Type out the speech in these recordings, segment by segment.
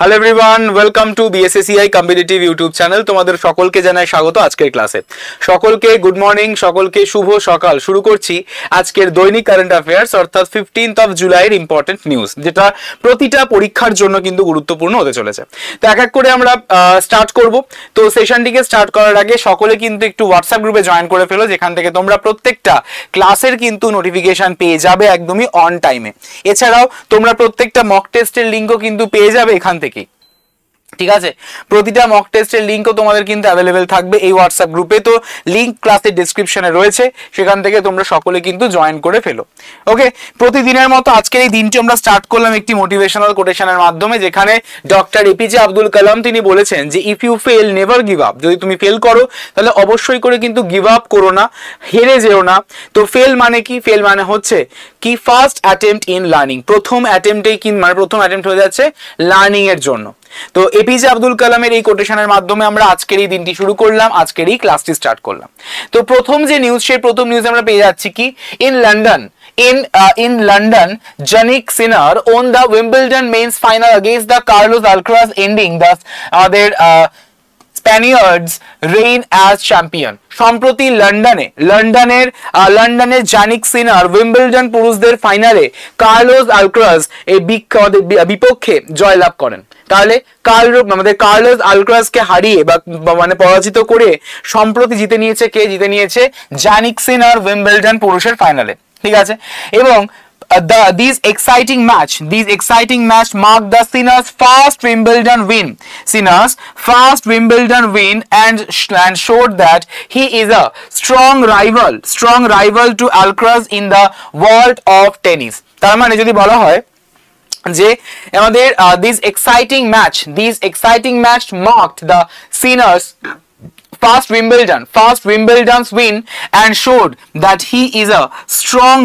Hello everyone, welcome to BSACI competitive YouTube channel. তোমাদের সকলকে জানাই স্বাগত আজকের ক্লাসে। সকলকে গুড মর্নিং, সকলকে শুভ সকাল। শুরু করছি আজকের দৈনিক কারেন্ট অ্যাফেয়ার্স অর্থাৎ 15th জুলাইয়ের ইম্পর্টেন্ট নিউজ, যেটা প্রতিটা পরীক্ষার জন্য কিন্তু গুরুত্বপূর্ণ হতে চলেছে। তো এক এক করে আমরা স্টার্ট করব। তো সেশনটিকে স্টার্ট করার আগে সকলে কিন্তু একটু হোয়াটসঅ্যাপ গ্রুপে জয়েন করে ফেলো, যেখান থেকে তোমরা প্রত্যেকটা ক্লাসের কিন্তু নোটিফিকেশন পেয়ে যাবে একদমই অন টাইমে। এছাড়াও তোমরা প্রত্যেকটা মক টেস্টের লিঙ্কও কিন্তু পেয়ে যাবে এখান থেকে। ঠিক আছে, প্রতিটা মক টেস্টের লিঙ্কও তোমাদের কিন্তু অ্যাভেলেবেল থাকবে এই হোয়াটসঅ্যাপ গ্রুপে। তো লিঙ্ক ক্লাসের ডেসক্রিপশনে রয়েছে, সেখান থেকে তোমরা সকলে কিন্তু জয়েন করে ফেলো। ওকে, প্রতিদিনের মতো আজকের এই দিনটি আমরা স্টার্ট করলাম একটি মোটিভেশনাল কোটেশনের মাধ্যমে, যেখানে ডক্টর এপিজে আব্দুল কালাম তিনি বলেছেন যে if you fail never give up. যদি তুমি ফেল করো তাহলে অবশ্যই করে কিন্তু গিভ আপ করো না, হেরে যেও না। তো ফেল মানে কি? ফেল মানে হচ্ছে কি ফার্স্ট অ্যাটেম্পট ইন লার্নিং। প্রথম অ্যাটেম্পটেই কিন্তু মানে প্রথম অ্যাটেম্পট হয়ে যাচ্ছে লার্নিং এর জন্য। তো এপিজে আব্দুল কালামের এই কোটেশনের মাধ্যমে আমরা আজকের এই দিনটি শুরু করলাম, আজকের এই ক্লাসটি স্টার্ট করলাম। তো প্রথম যে নিউজ, সেই প্রথম নিউজ আমরা পেয়ে যাচ্ছি কি in London, Jannik Sinner won the Wimbledon men's final against the Carlos Alcaraz, ending thus their Spaniards reign as champion. সম্প্রতি লন্ডনের জানিক সিনার উইম্বলডন পুরুষদের ফাইনালে কার্লোস আলকারাজ এর বিপক্ষে জয়লাভ করেন। তাহলে আমাদের কার্লোস আলকারাজকে হারিয়ে বা মানে পরাজিত করে সম্প্রতি জিতে নিয়েছে জানিক সিনার উইম্বলডন পুরুষের ফাইনালে। ঠিক আছে, এবং these exciting match marked the Sinner's first Wimbledon win and showed that he is a strong rival to Alcaraz in the world of tennis. তার মানে যদি বলা হয় যে আমাদের these exciting match marked the Sinner's first Wimbledon's win and showed that he is a strong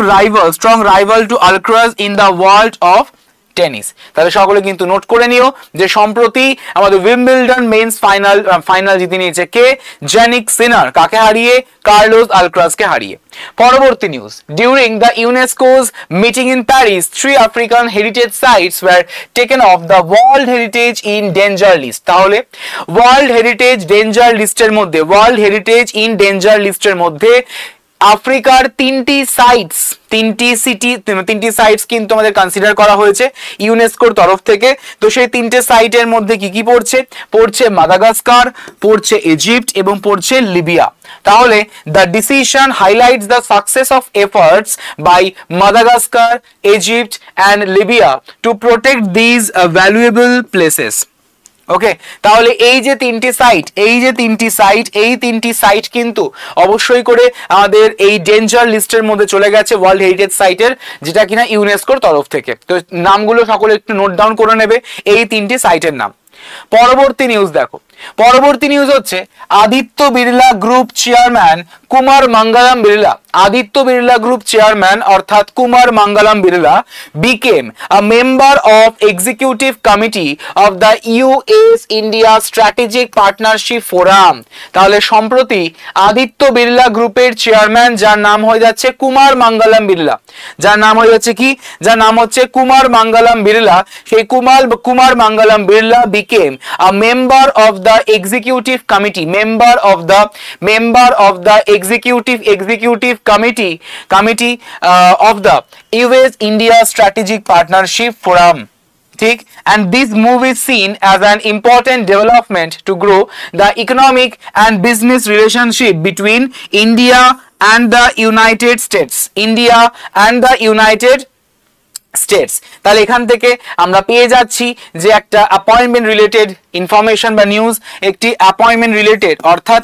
rival to Alcaraz in the world of tennis. তাহলে সকলে কিন্তু নোট করে নিও যে সম্প্রতি আমাদের উইম্বলডন মেন্স ফাইনাল জিতে নিয়েছে কে? জানিক সিনার। কাকে হারিয়ে? কার্লোস আলকারাজকে হারিয়ে। পরবর্তী news, during the UNESCO's meeting in Paris, 3 African heritage sites were taken off the world heritage in danger list. তাহলে ওয়ার্ল্ড হেরিটেজ ইন ডেঞ্জার লিস্টের মধ্যে আফ্রিকার তিনটি সাইটস কিন্তু আমাদের কনসিডার করা হয়েছে ইউনেস্কোর তরফ থেকে। তো সেই তিনটে সাইটের মধ্যে কি পড়ছে মাদাগাস্কার, পড়ছে ইজিপ্ট এবং পড়ছে লিবিয়া। তাহলে the decision highlights the success of efforts by Madagascar, Egypt and Libya to protect these valuable places. Okay, তাহলে এই তিনটি সাইট কিন্তু অবশ্যই করে আমাদের এই ডেঞ্জার লিস্টের মধ্যে চলে গেছে ওয়ার্ল্ড হেরিটেজ সাইটের, যেটা কিনা ইউনেস্কোর তরফ থেকে। তো নামগুলো সকলে একটু নোট ডাউন করে নেবে, এই তিনটি সাইটের নাম। পরবর্তী নিউজ দেখো, পরবর্তী নিউজ হচ্ছে Aditya Birla group chairman Kumar Mangalam Birla. Aditya Birla group chairman অর্থাৎ Kumar Mangalam Birla became a member of executive committee of the US India Strategic Partnership Forum। তাহলে সম্প্রতি আদিত্য বিড়লা গ্রুপের চেয়ারম্যান, যার নাম হয়ে যাচ্ছে কুমার মঙ্গলম বিড়লা, যার নাম হচ্ছে কুমার মঙ্গলম বিড়লা, সেই Kumar Mangalam Birla became a member of the executive committee of the US India Strategic Partnership Forum. ঠিক, and this move is seen as an important development to grow the economic and business relationship between India and the United States. তাহলে এখান থেকে আমরা পেয়ে যাচ্ছি যে একটা appointment related information বা নিউজ, একটি অ্যাপয়েন্টমেন্ট রিলেটেড অর্থাৎ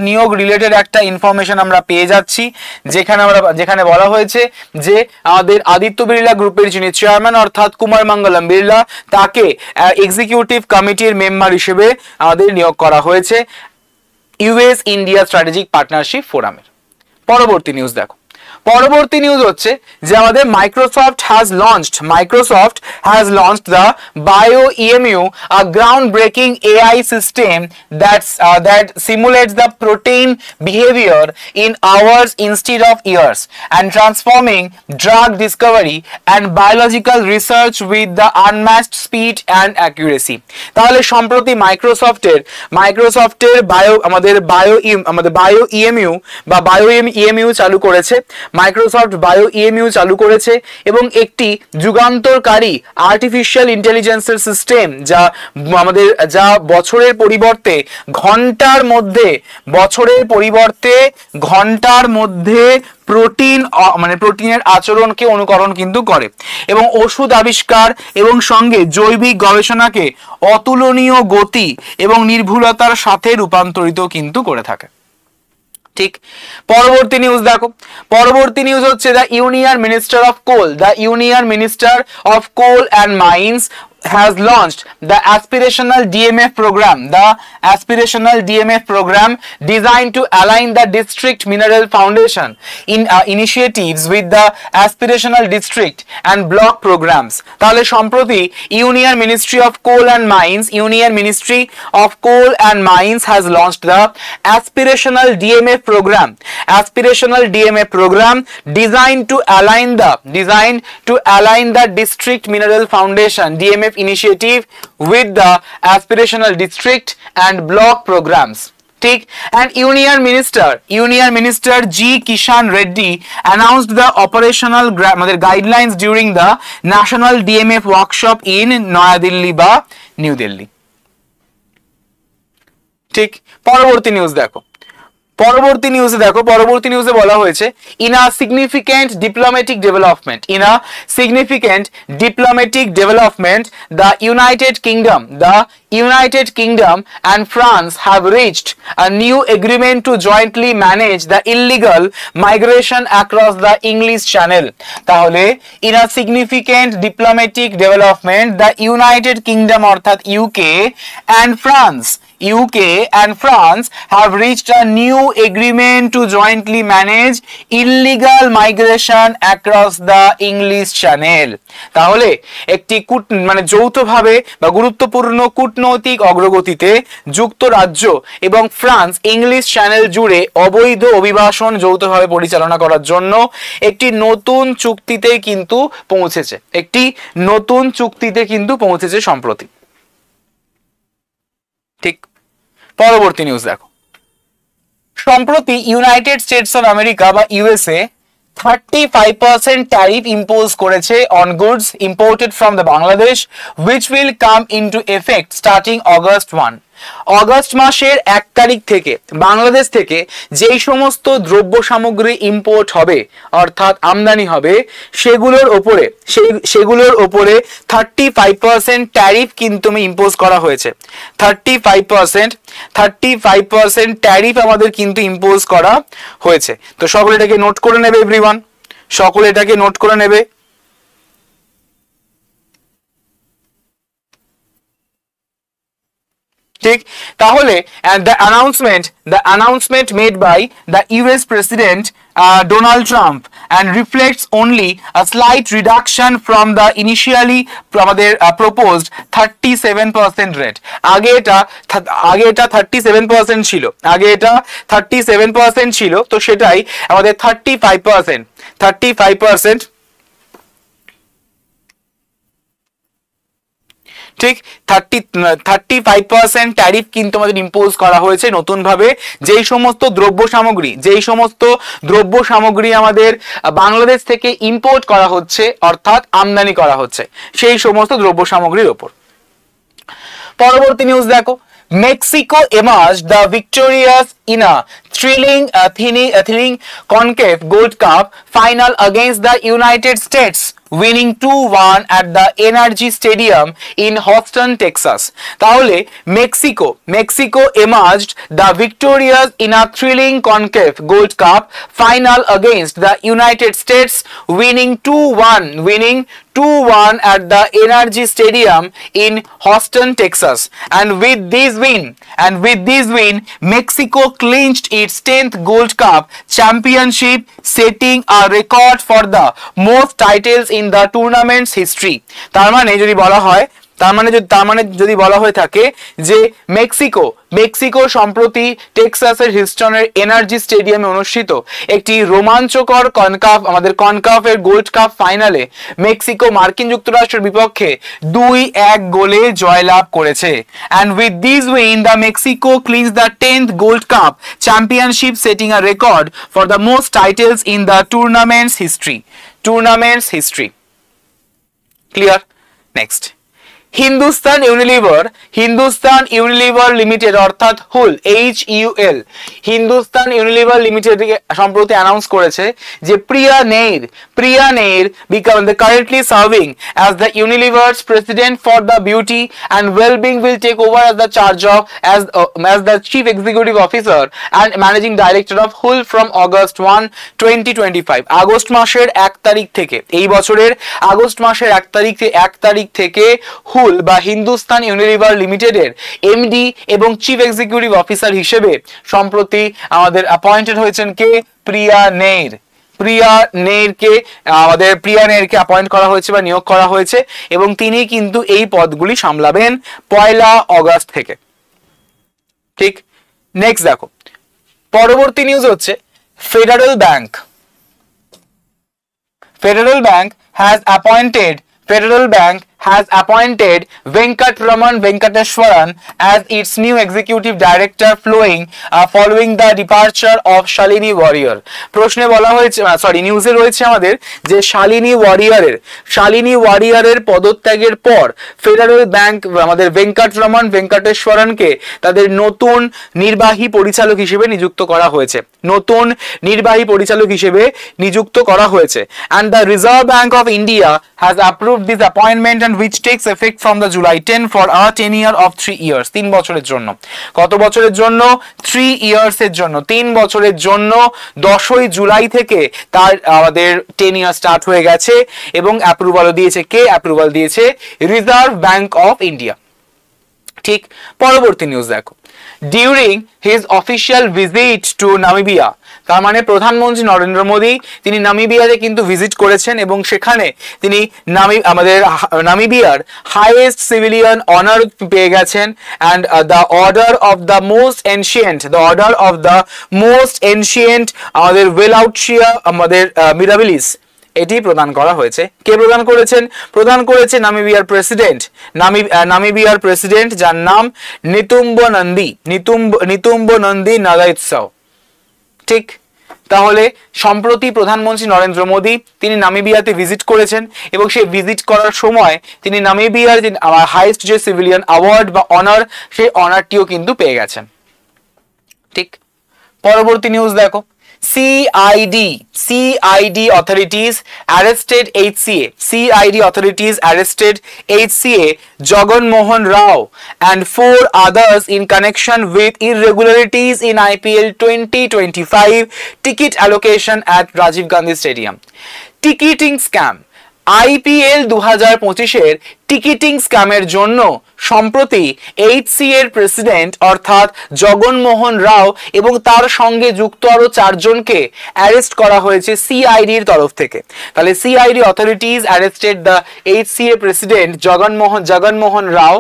নিয়োগ রিলেটেড একটা ইনফরমেশন আমরা পেয়ে যাচ্ছি, যেখানে বলা হয়েছে যে আমাদের আদিত্য বিড়লা গ্রুপের যিনি চেয়ারম্যান অর্থাৎ কুমার মঙ্গলম বিড়লা, তাকে এক্সিকিউটিভ কমিটির মেম্বার হিসেবে আমাদের নিয়োগ করা হয়েছে ইউএস ইন্ডিয়া স্ট্র্যাটেজিক পার্টনারশিপ ফোরামের। পরবর্তী নিউজ দেখো, পরবর্তী নিউজ হচ্ছে যে আমাদের Microsoft has launched the BioEMU, a groundbreaking AI system that simulates the protein behavior in hours instead of years and transforming drug discovery and biological research with the unmatched speed and accuracy. তাহলে সম্প্রতি মাইক্রোসফটের BioEMU বা BioEMU চালু করেছে, Microsoft BioEMU চালু করেছে এবং একটি যুগান্তরকারী আর্টিফিশিয়াল ইন্টেলিজেন্সের সিস্টেম যা বছরের পরিবর্তে ঘন্টার মধ্যে প্রোটিনের আচরণকে অনুকরণ কিন্তু করে এবং ওষুধ আবিষ্কার এবং সঙ্গে জৈবিক গবেষণাকে অতুলনীয় গতি এবং নির্ভুলতার সাথে রূপান্তরিত কিন্তু করে থাকে। ঠিক, পরবর্তী নিউজ দেখো, পরবর্তী নিউজ হচ্ছে the union minister of coal and mines has launched the aspirational DMF program designed to align the district mineral foundation in initiatives with the aspirational district and block programs. তাহলে সম্প্রতি union ministry of coal and mines has launched the aspirational DMF program designed to align the district mineral foundation DMF initiative with the aspirational district and block programs. ঠিক, and Union Minister G. Kishan Reddy announced the operational guidelines during the National DMF workshop in New Delhi. ঠিক, পরবর্তী নিউজে দেখো, পরবর্তী নিউজে বলা হয়েছে in a significant diplomatic development the United Kingdom and France have reached a new agreement to jointly manage the illegal migration across the English Channel. তাহলে in a significant diplomatic development the United Kingdom অর্থাৎ UK and France have reached a new agreement to jointly manage illegal migration across the English Channel. তাহলে একটি যৌথভাবে বা গুরুত্বপূর্ণ কূটনৈতিক অগ্রগতিতে যুক্তরাজ্য এবং ফ্রান্স ইংলিশ চ্যানেল জুড়ে অবৈধ অভিবাসন যৌথভাবে পরিচালনা করার জন্য একটি নতুন চুক্তিতে কিন্তু পৌঁছেছে সম্প্রতি। ঠিক, পরবর্তী নিউজ দেখো, সম্প্রতি ইউনাইটেড স্টেটস অফ আমেরিকা বা ইউএসএ 35% tariff impose করেছে on goods imported from the Bangladesh, which will come into effect starting August 1. August মাসের 1 তারিখ থেকে বাংলাদেশ থেকে যেই সমস্ত দ্রব্য সামগ্রী ইম্পোর্ট হবে অর্থাৎ আমদানি হবে সেগুলোর উপরে 35% ট্যারিফ কিন্তু ইম্পোজ করা হয়েছে। 35% ট্যারিফ আমাদের কিন্তু ইম্পোজ করা হয়েছে। তো সকলে এটাকে নোট করে নেবে, এভরিওয়ান সকলে এটাকে নোট করে নেবে। ঠিক, তাহলে the announcement made by the US President Donald Trump and reflects only a slight reduction from the initially proposed 37% rate. আগে এটা 37% ছিল, তো সেটাই আমাদের 35%। ঠিক, 35% ট্যারিফ কিন্তু আমাদের ইম্পোজ করা হয়েছে নতুন ভাবে। যেই সমস্ত দ্রব্য সামগ্রী আমাদের বাংলাদেশ থেকে ইম্পোর্ট করা হচ্ছে অর্থাৎ আমদানি করা হচ্ছে সেই সমস্ত দ্রব্য সামগ্রীর উপর। পরবর্তী নিউজ দেখো, Mexico emerged the victorious in a thrilling CONCACAF Gold Cup final against the United States, winning 2-1 at the Energy Stadium in Houston, Texas. তাহলে Mexico emerged the victorious in a thrilling CONCACAF Gold Cup final against the United States, winning 2-1 at the Energy Stadium in Houston, Texas. And with this win, Mexico clinched its 10th Gold Cup championship, setting a record for the most titles in the tournament's history. তার মানে যদি বলা হয়ে থাকে যে Mexico সম্প্রতি টেক্সাসের হিউস্টনের energy স্টেডিয়ামে অনুষ্ঠিত একটি রোমাঞ্চকর কনকাফের গোল্ড কাপ ফাইনালে মেক্সিকো মার্কিন যুক্তরাষ্ট্রের বিপক্ষে 2-1 গোলে জয়লাভ করেছে। and with this win the Mexico clinched the 10th Gold Cup championship, setting a record for the most titles in the tournament's history. Clear? Next, Hindustan Unilever limited অর্থাৎ HUL HUL Hindustan Unilever limited সম্প্রতি announce করেছে যে Priya Nair currently serving as the Unilever's president for the beauty and wellbeing will take over as the charge of as the chief executive officer and managing director of HUL from August 1, 2025 August মাসের 1 তারিখ থেকে, এই বছরের August মাসের 1 তারিখ থেকে হুল বা হিন্দুস্তান ইউনিলিভার লিমিটেডের এমডি এবং চিফ এক্সিকিউটিভ অফিসার হিসেবে সম্প্রতি আমাদের অ্যাপয়েন্টেড হয়েছেন কে? প্রিয়া নেইরকে অ্যাপয়েন্ট করা হয়েছে বা নিয়োগ করা হয়েছে এবং তিনি কিন্তু এই পদগুলি সামলাবেন 1 অগস্ট থেকে। ঠিক, নেক্সট দেখো, পরবর্তী নিউজ হচ্ছে federal bank has appointed Venkatraman Venkateswaran as its new executive director following the departure of Shalini Warrior. প্রশ্নে বলা হয়েছে, নিউজে রয়েছে আমাদের যে শালিনী ওয়ারিয়ারের পদত্যাগের পর ফেডারেল ব্যাংক আমাদের ভেঙ্কটেশ্বরনকে তাদের নতুন নির্বাহী পরিচালক হিসেবে নিযুক্ত করা হয়েছে and the Reserve Bank of India has approved this appointment which takes effect from the July 10 for a tenure of 3 years 3 বছরের জন্য। কত বছরের জন্য? 3 years এর জন্য, 3 বছরের জন্য 10ই জুলাই থেকে তার আমাদের টেনিয়ার স্টার্ট হয়ে গেছে এবং অ্যাপ্রুভাল দিয়েছে রিজার্ভ ব্যাংক অফ ইন্ডিয়া। ঠিক, পরবর্তী নিউজ দেখো, during his official visit to Namibia, তার মানে প্রধানমন্ত্রী নরেন্দ্র মোদী তিনি নামিবিয়াতে কিন্তু ভিজিট করেছেন এবং সেখানে তিনি নামিবিয়ার হাইয়েস্ট সিভিলিয়ান অনার পেয়ে গেছেন and the order of the most ancient আমাদের ওয়েলাউটশিয়া আমাদের মিরাবিলিস এটি প্রদান করা হয়েছে। কে প্রদান করেছে? নামিবিয়ার প্রেসিডেন্ট যার নাম নিতুম্ব নন্দী নাদাইৎসাও। ঠিক, তাহলে সম্প্রতি প্রধানমন্ত্রী নরেন্দ্র মোদী তিনি নামিবিয়াতে ভিজিট করেছেন এবং সেই ভিজিট করার সময় তিনি নামিবিয়ার যে হাইয়েস্ট যে সিভিলিয়ান অ্যাওয়ার্ড বা অনার, সেই অনারটিও কিন্তু পেয়ে গেছেন। ঠিক, পরবর্তী নিউজ দেখো, CID authorities arrested HCA Jagan Mohan Rao and 4 others in connection with irregularities in IPL 2025 ticket allocation at Rajiv Gandhi Stadium. Ticketing scam, IPL 2025-এর টিকিটিং স্ক্যামের জন্য সম্প্রতি HCA এর প্রেসিডেন্ট অর্থাৎ জগনমোহন রাও এবং তার সঙ্গে যুক্ত আরো 4 জনকে অ্যারেস্ট করা হয়েছে CID এর তরফ থেকে। তাহলে CID authorities arrested the HCA president Jaganmohan Rao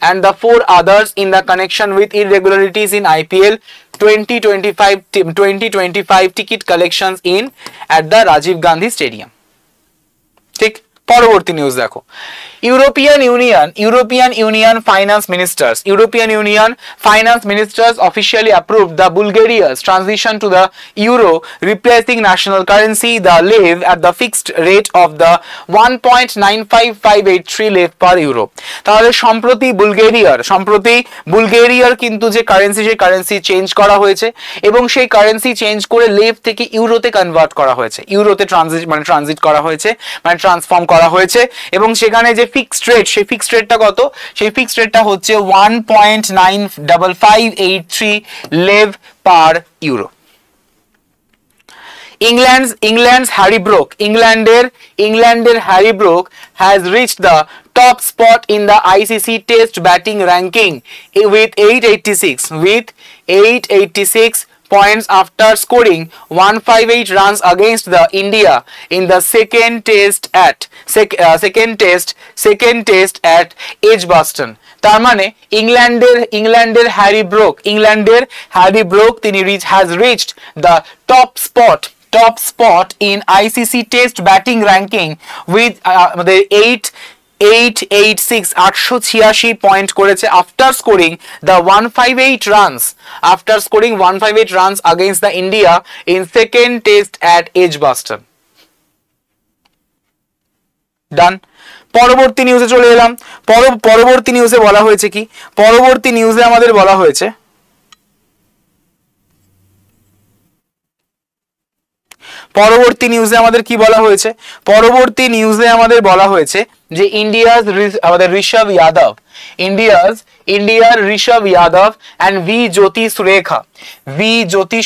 and the 4 others in the connection with irregularities in IPL 2025 ticket collections at the Rajiv Gandhi Stadium. ঠিক, পরবর্তী নিউজ দেখো, European Union finance ministers officially approved the Bulgaria's transition to the euro, replacing national currency the lev at the fixed rate of the 1.95583 lev per euro. তাহলে সম্প্রতি বুলগেরিয়ার কিন্তু যে currency change করা হয়েছে এবং সেই কারেন্সি চেঞ্জ করে লেভ থেকে ইউরোতে কনভার্ট করা হয়েছে, ইউরোতে ট্রানজিট করা হয়েছে, ট্রান্সফর্ম করা হয়েছে এবং সেখানে যে ফিক্সড রেট, সেই ফিক্সড রেটটা কত? সেই ফিক্সড রেটটা হচ্ছে 1.95583 Lev per euro. England's Harry Brook, Englander Harry Brook has reached the top spot in the ICC Test batting ranking with 886 points after scoring 158 runs against the India in the second test at Edgbaston. তার মানে ইংল্যান্ডের Harry Brook তিনি has reached the top spot in ICC Test batting ranking with আমাদের 886 point করেছে after scoring 158 runs against the India in second test at Edgbaston. Done. পরবর্তী নিউজে চলে এলাম। পরবর্তী নিউজে বলা হয়েছে কি, পরবর্তী নিউজে আমাদের বলা হয়েছে পরবর্তী নিউজে আমাদের কি বলা হয়েছে, পরবর্তী নিউজে আমাদের বলা হয়েছে যে India's Rishabh Yadav and V Jyoti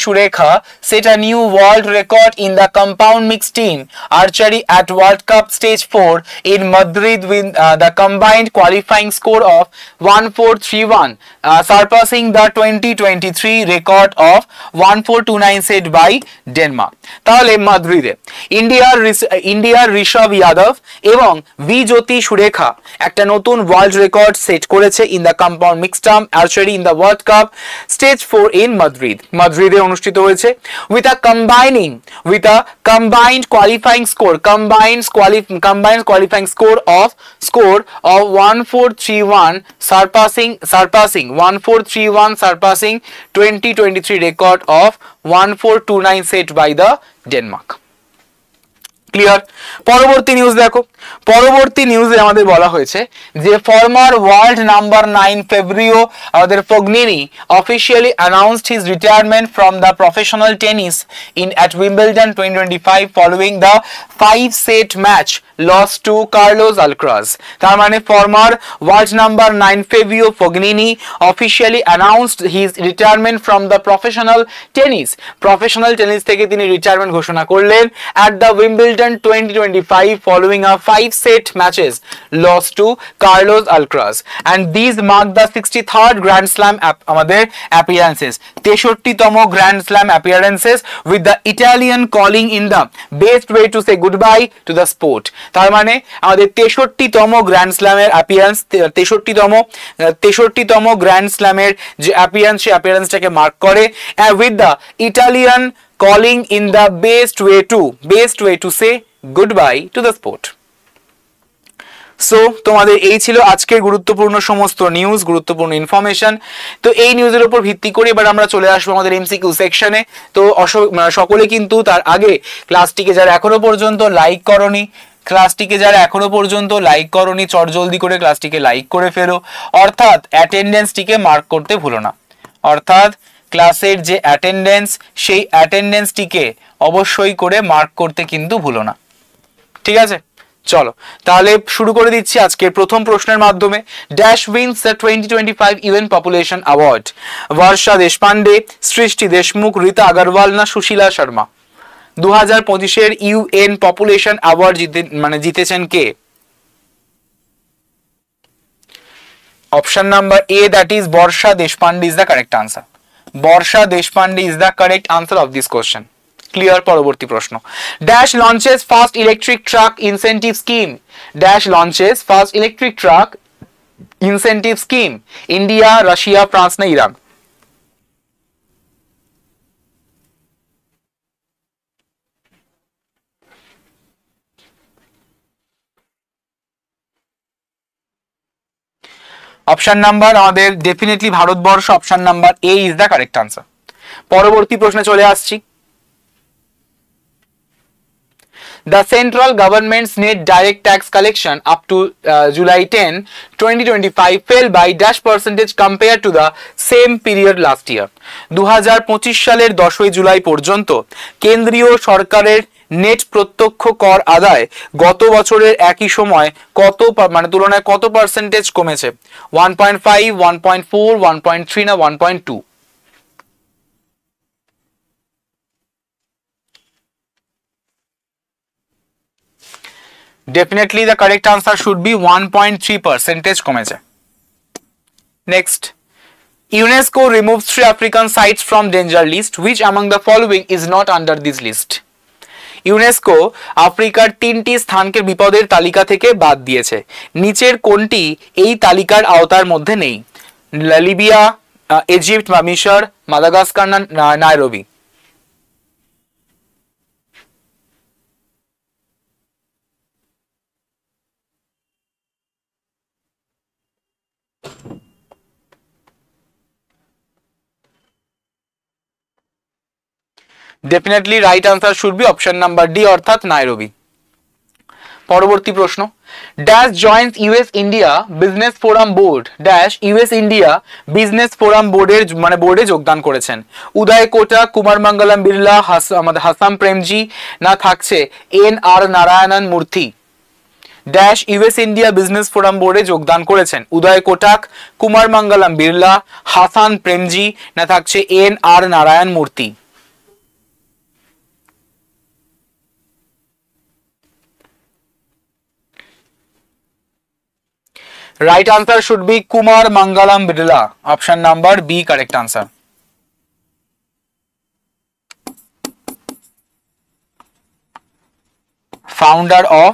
Surekha set a new world record in the compound mixed team archery at World Cup Stage 4 in Madrid with the combined qualifying score of 1431, surpassing the 2023 record of 1429 set by Denmark. তাহলে মাদ্রিদে ইন্ডিয়ার ঋষভ যাদব এবং V জ্যোতি সুরেখা একটা নতুন world record set করেছে in the compound mixed archery in the world cup stage 4 in মাদ্রিদে অনুষ্ঠিত হয়েছে with a combined qualifying score of 1431, surpassing 2023 record of 1429 set by the Denmark. Clear. পরবর্তী নিউজ দেখো, পরবর্তী নিউজে আমাদের বলা হয়েছে যে ফর্মার ওয়ার্ল্ড নাম্বার 9 ফেব্রিও আমাদের Fognini officially announced his retirement from the professional tennis at Wimbledon 2025 following the 5-set match lost to Carlos Alcaraz. তার মানে former world number 9 Fabio Fognini officially announced his retirement from the professional tennis থেকে তিনি retirement ঘোষণা করলেন at the Wimbledon 2025 following a 5-set matches lost to Carlos Alcaraz, and these mark the 63rd Grand Slam আমাদের appearances, 63তম Grand Slam appearances with the Italian calling in the best way to say goodbye to the sport. তার মানে আমাদের 63তম grand স্ল্যামের appearance, 63তম grand স্ল্যামের যে appearance সেই অ্যাপিয়ারেন্সটাকে mark করে with the Italian calling in the best way to say goodbye to the sport. So তোমাদের এই ছিল আজকের গুরুত্বপূর্ণ সমস্ত নিউজ, গুরুত্বপূর্ণ ইনফরমেশন। তো এই নিউজের উপর ভিত্তি করে এবার আমরা চলে আসবো আমাদের এমসিকিউ সেকশনে। তো সকলে কিন্তু তার আগে ক্লাসটিকে যারা এখনো পর্যন্ত লাইক করনি চটজলদি করে ক্লাসটিকে লাইক করে ফেলো, অর্থাৎ অ্যাটেন্ডেন্সটিকে মার্ক করতে ভুলো না, অর্থাৎ ক্লাসের যে অ্যাটেন্ডেন্স সেই অ্যাটেন্ডেন্সটিকে অবশ্যই করে মার্ক করতে কিন্তু ভুলো না, ঠিক আছে? চলো তাহলে শুরু করে দিচ্ছি আজকের প্রথম প্রশ্নের মাধ্যমে। Dash wins the 2025 UN population award? Varsha Deshpande, Srishti Deshmukh, Rita Agarwal না সুশীলা শর্মা? 2025-এর ইউএন পপুলেশন অ্যাওয়ার্ড জিতেছেন কে? Option number A, that is Varsha Deshpande is the correct answer. Varsha Deshpande is the correct answer of this question. Clear. পরবর্তী প্রশ্ন, dash launches first electric truck incentive scheme? Dash launches first electric truck incentive scheme? India, Russia, France না Iran? Option number আমাদের definitely Bharatvarsha, option number A is the correct answer. পরবর্তী প্রশ্নে চলে আসছি। The central government's net direct tax collection up to July 10, 2025 fell by dash percentage compared to the same period last year. 2025 সালের 10ই জুলাই পর্যন্ত কেন্দ্রীয় সরকারের net প্রত্যক্ষ কর আদায় গত বছরের একই সময় তুলনায় কত পার্সেন্টেজ কমেছে? 1.5, 1.4, 1.3 না 1.2? Definitely the correct answer should be 1.3% কমেছে। Next, UNESCO removes 3 African sites from danger list. Which among the following is not under this list? UNESCO আফ্রিকার 3টি স্থানকে বিপদের তালিকা থেকে বাদ দিয়েছে, নিচের কোনটি এই তালিকার আওতার মধ্যে নেই? লিবিয়া, ইজিপ্ট বা মিশর, মাদাগাস্কার না Nairobi? Definitely right answer should be option number D অর্থাৎ নাইরোবি। পরবর্তী প্রশ্ন, dash joins US India business forum board dash US India business forum বোর্ডের বোর্ডে যোগদান করেছেন? উদয় কোটাক, কুমার মঙ্গলম বিড়লা, হাসান প্রেমজি না থাকছে এন আর নারায়ণন মূর্তি? Dash US India business forum বোর্ডে যোগদান করেছেন? উদয় কোটাক, কুমার মঙ্গলম বিড়লা, হাসান প্রেমজি না থাকছে এন আর নারায়ণ মূর্তি? Right answer should be Kumar Mangalam Birla. Option number B correct answer. Founder of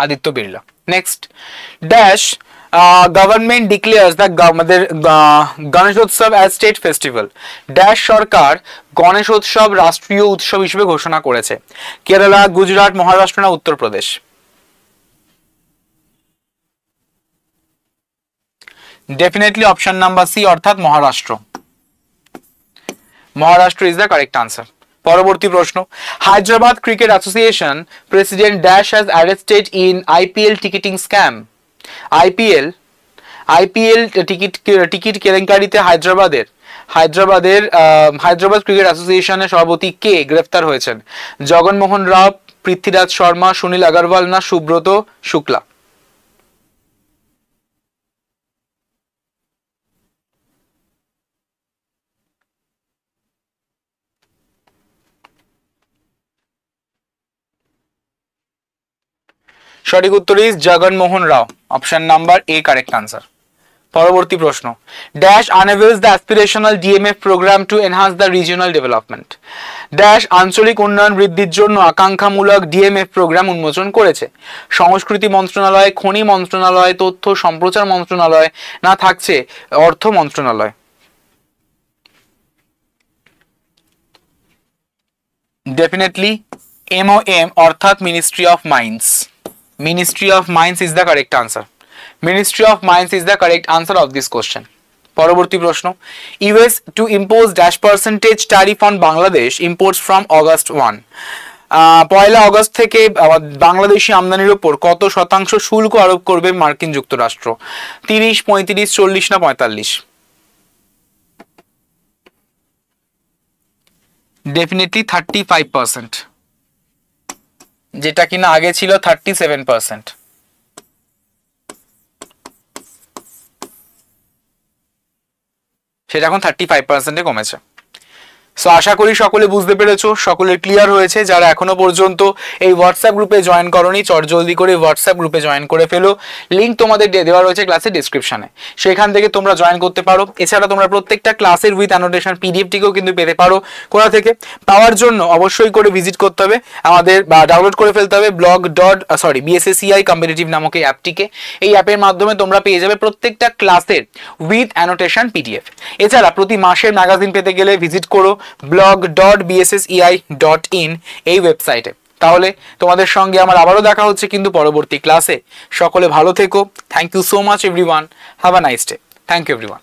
Aditya Birla. Next, dash government declares the Ganeshotsav as state festival dash সরকার গণেশোৎসব রাষ্ট্রীয় উৎসব হিসেবে ঘোষণা করেছে? কেরালা, গুজরাট, মহারাষ্ট্র না Uttar Pradesh? Definitely option number C অর্থাৎ Maharashtra. Maharashtra is the correct answer. পরবর্তী প্রশ্ন, Hyderabad cricket association president dash has arrested in IPL ticketing scam? IPL ticket কেলেঙ্কারিতে হায়দ্রাবাদ ক্রিকেট অ্যাসোসিয়েশনের সভাপতি কে গ্রেফতার হয়েছেন? জগনমোহন রাও, পৃথ্বীরাজ শর্মা, সুনীল আগরওয়াল না সুব্রত শুক্লা? সঠিক উত্তর is Jaganmohan Rao. Option number A correct answer. পরবর্তী প্রশ্ন, dash unveils the aspirational DMF program to enhance the regional development? Dash আঞ্চলিক উন্নয়ন বৃদ্ধির জন্য আকাঙ্ক্ষামূলক ডিএমএফ প্রোগ্রাম উন্মোচন করেছে? সংস্কৃতি মন্ত্রণালয়, খনি মন্ত্রণালয়, তথ্য সম্প্রচার মন্ত্রণালয় না থাকছে অর্থ মন্ত্রণালয়? ডেফিনেটলি MOM অর্থাৎ ministry of mines. Ministry of Mines is the correct answer. Ministry of Mines is the correct answer of this question. পরবর্তী প্রশ্ন, US to impose dash percentage tariff on Bangladesh imports from August 1. Poila August থেকে বাংলাদেশি আমদানির উপর কত শতাংশ শুল্ক আরোপ করবে মার্কিন যুক্তরাষ্ট্র? 30, 35, 40 না 45? ডেফিনেটলি 35%, যেটা কিনা আগে ছিল 37%। সেটা এখন 35%-এ কমেছে। সো আশা করি সকলে বুঝতে পেরেছো, সকলের ক্লিয়ার হয়েছে। যারা এখনো পর্যন্ত এই হোয়াটসঅ্যাপ গ্রুপে জয়েন করোনি, চটজলদি করে হোয়াটসঅ্যাপ গ্রুপে জয়েন করে ফেলো। লিঙ্ক তোমাদের দেওয়া রয়েছে ক্লাসের ডেসক্রিপশনে, সেখান থেকে তোমরা জয়েন করতে পারো। এছাড়া তোমরা প্রত্যেকটা ক্লাসের উইথ অ্যানোটেশন পিডিএফটিকেও কিন্তু পেতে পারো। কোথা থেকে পাওয়ার জন্য অবশ্যই করে ভিজিট করতে হবে আমাদের, বা ডাউনলোড করে ফেলতে হবে BSSCI কম্পিটিটিভ নামক এই অ্যাপটিকে। এই অ্যাপের মাধ্যমে তোমরা পেয়ে যাবে প্রত্যেকটা ক্লাসের উইথ অ্যানোটেশন পিডিএফ। এছাড়া প্রতি মাসের ম্যাগাজিন পেতে গেলে ভিজিট করো blog.bssei.in এই ওয়েবসাইটে। তাহলে তোমাদের সঙ্গে আমার আবারও দেখা হচ্ছে কিন্তু পরবর্তী ক্লাসে। সকলে ভালো থেকো। Thank you so much everyone. Have a nice day. Thank you everyone.